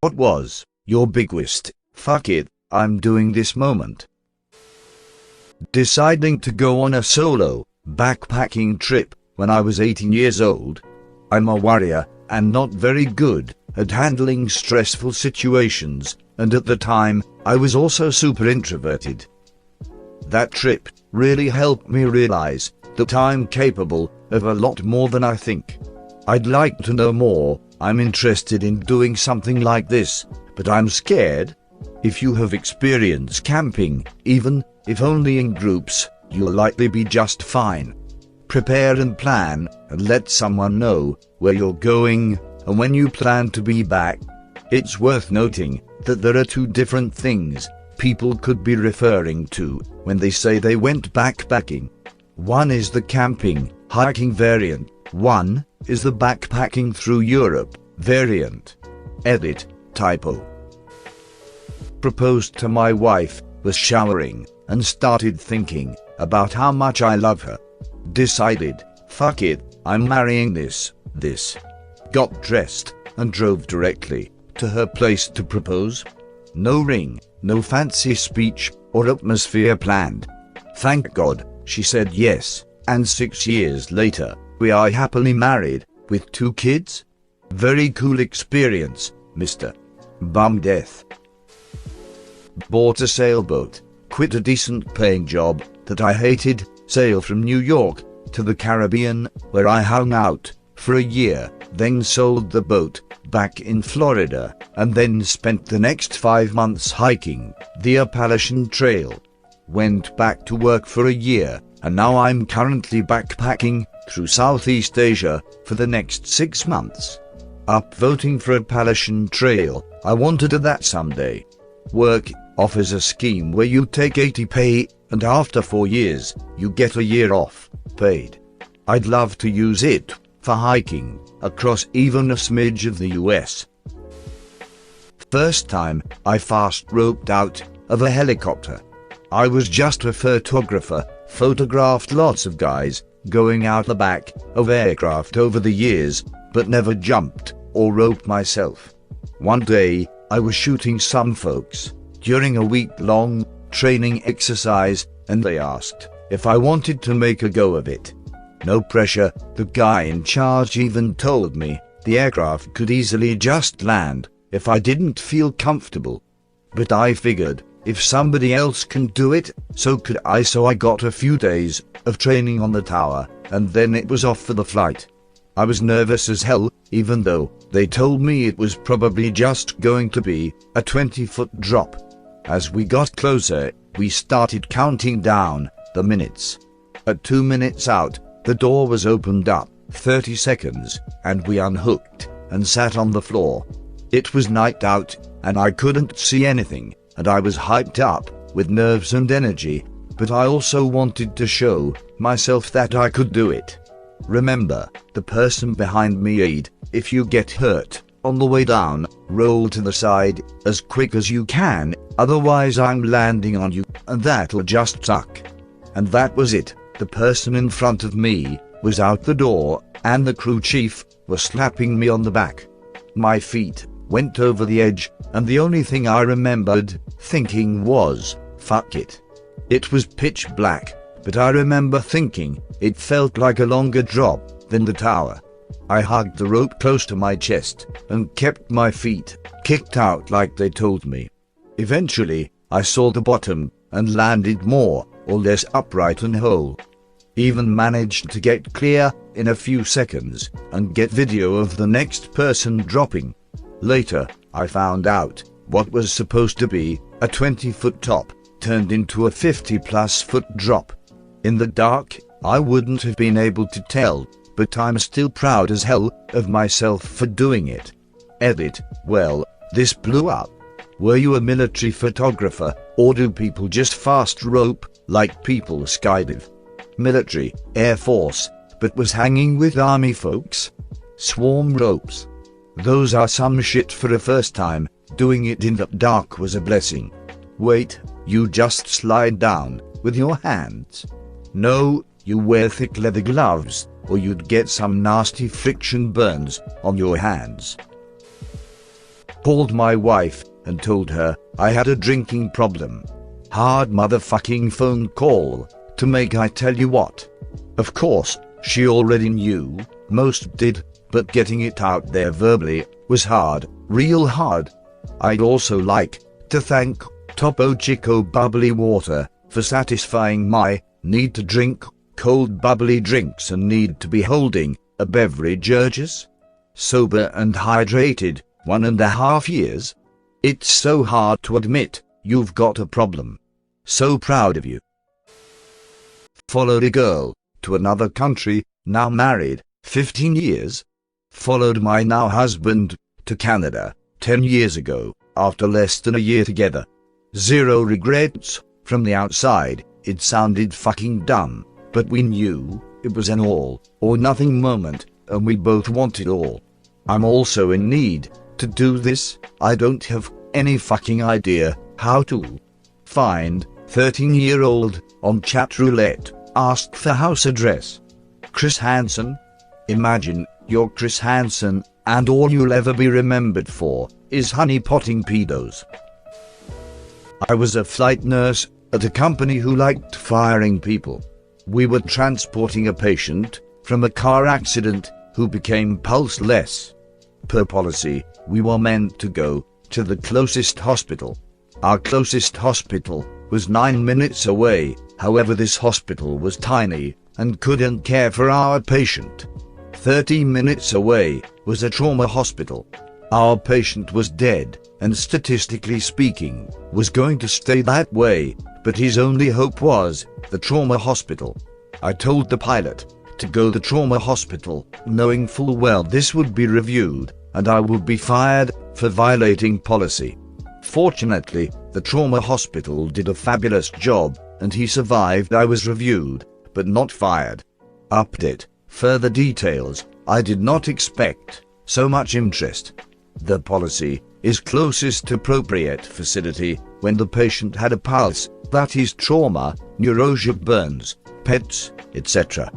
What was your biggest "fuck it, I'm doing this" moment? Deciding to go on a solo backpacking trip when I was 18 years old. I'm a warrior and not very good at handling stressful situations, and at the time, I was also super introverted. That trip really helped me realize that I'm capable of a lot more than I think. I'd like to know more. I'm interested in doing something like this, but I'm scared. If you have experience camping, even if only in groups, you'll likely be just fine. Prepare and plan, and let someone know where you're going and when you plan to be back. It's worth noting that there are two different things people could be referring to when they say they went backpacking. One is the camping, hiking variant. One is the backpacking through Europe variant. Edit, typo. Proposed to my wife, was showering, and started thinking about how much I love her. Decided, fuck it, I'm marrying this. Got dressed, and drove directly to her place to propose. No ring, no fancy speech or atmosphere planned. Thank God, she said yes, and 6 years later, we are happily married, with 2 kids. Very cool experience, Mr. Bum Death. Bought a sailboat, quit a decent paying job that I hated, sailed from New York to the Caribbean, where I hung out for a year, then sold the boat back in Florida, and then spent the next 5 months hiking the Appalachian Trail. Went back to work for a year, and now I'm currently backpacking through Southeast Asia for the next 6 months. Upvoting for Appalachian Trail, I want to do that someday. Work offers a scheme where you take 80 pay, and after 4 years, you get a year off, paid. I'd love to use it for hiking across even a smidge of the US. First time I fast roped out of a helicopter. I was just a photographer, photographed lots of guys going out the back of aircraft over the years, but never jumped or roped myself. One day, I was shooting some folks during a week-long training exercise, and they asked if I wanted to make a go of it. No pressure. The guy in charge even told me the aircraft could easily just land if I didn't feel comfortable. But I figured if somebody else can do it, so could I. So I got a few days of training on the tower, and then it was off for the flight. I was nervous as hell, even though they told me it was probably just going to be a 20-foot drop. As we got closer, we started counting down the minutes. At 2 minutes out, the door was opened up, 30 seconds, and we unhooked and sat on the floor. It was night out, and I couldn't see anything, and I was hyped up with nerves and energy, but I also wanted to show myself that I could do it. Remember, the person behind me aid, if you get hurt on the way down, roll to the side as quick as you can, otherwise I'm landing on you, and that'll just suck. And that was it. The person in front of me was out the door, and the crew chief was slapping me on the back. My feet went over the edge, and the only thing I remembered thinking was, fuck it. It was pitch black, but I remember thinking it felt like a longer drop than the tower. I hugged the rope close to my chest and kept my feet kicked out like they told me. Eventually, I saw the bottom and landed more or less upright and whole. Even managed to get clear in a few seconds and get video of the next person dropping. Later, I found out what was supposed to be a 20-foot top turned into a 50-plus foot drop. In the dark, I wouldn't have been able to tell, but I'm still proud as hell of myself for doing it. Edit, well, this blew up. Were you a military photographer, or do people just fast rope like people skydive? Military, Air Force, but was hanging with Army folks? Swarm ropes. Those are some shit for a first time. Doing it in the dark was a blessing. Wait, you just slide down with your hands? No, you wear thick leather gloves, or you'd get some nasty friction burns on your hands. Called my wife and told her I had a drinking problem. Hard motherfucking phone call to make I tell you what. Of course, she already knew, most did, but getting it out there verbally was hard, real hard. I'd also like to thank Topo Chico Bubbly Water for satisfying my need to drink cold bubbly drinks and need to be holding a beverage urges. Sober and hydrated, 1.5 years. It's so hard to admit you've got a problem. So proud of you. Followed a girl to another country, now married, 15 years. Followed my now husband to Canada 10 years ago, after less than a year together. Zero regrets. From the outside, it sounded fucking dumb, but we knew it was an all or nothing moment, and we both wanted all. I'm also in need to do this. I don't have any fucking idea how to. Find 13-year-old on chat roulette, asked for house address. Chris Hansen. Imagine you're Chris Hansen and all you'll ever be remembered for is honeypotting pedos. I was a flight nurse at a company who liked firing people. We were transporting a patient from a car accident who became pulseless. Per policy, we were meant to go to the closest hospital. Our closest hospital was 9 minutes away, however this hospital was tiny and couldn't care for our patient. 30 minutes away was a trauma hospital. Our patient was dead, and statistically speaking, was going to stay that way, but his only hope was the trauma hospital. I told the pilot to go to the trauma hospital, knowing full well this would be reviewed, and I would be fired for violating policy. Fortunately, the trauma hospital did a fabulous job, and he survived. I was reviewed, but not fired. Update. Further details. I did not expect so much interest. The policy is closest to appropriate facility when the patient had a pulse, that is trauma, neuralgia, burns, pets, etc.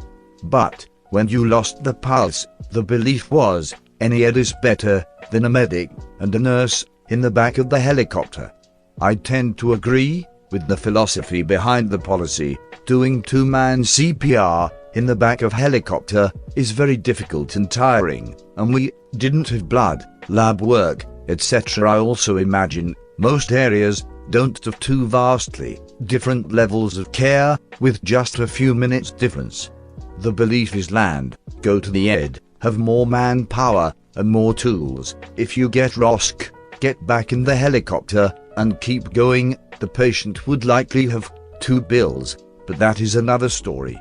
But when you lost the pulse, the belief was any ed is better than a medic and a nurse in the back of the helicopter. I tend to agree with the philosophy behind the policy. Doing two-man CPR in the back of helicopter is very difficult and tiring, and we didn't have blood, lab work, etc. I also imagine most areas don't have two vastly different levels of care with just a few minutes difference. The belief is land, go to the ed, have more manpower and more tools. If you get ROSC, get back in the helicopter and keep going. The patient would likely have 2 bills, but that is another story.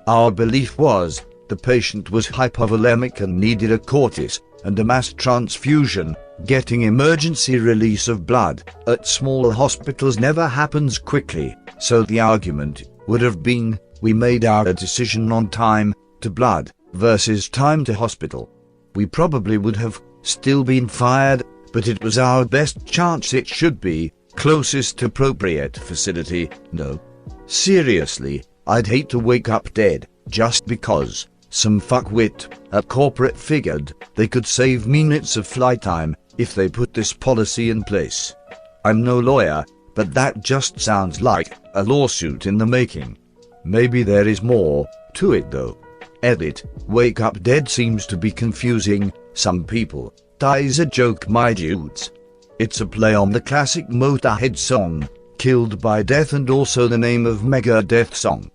Our belief was the patient was hypovolemic and needed a cortis and a mass transfusion. Getting emergency release of blood at small hospitals never happens quickly, so the argument would have been we made our decision on time to blood versus time to hospital. We probably would have still been fired, but it was our best chance. It should be closest to appropriate facility. No. Seriously, I'd hate to wake up dead just because some fuckwit at corporate figured they could save minutes of flight time if they put this policy in place. I'm no lawyer, but that just sounds like a lawsuit in the making. Maybe there is more to it though. Edit. Wake up dead seems to be confusing some people. Die's a joke, my dudes. It's a play on the classic Motorhead song, Killed by Death, and also the name of Megadeth song.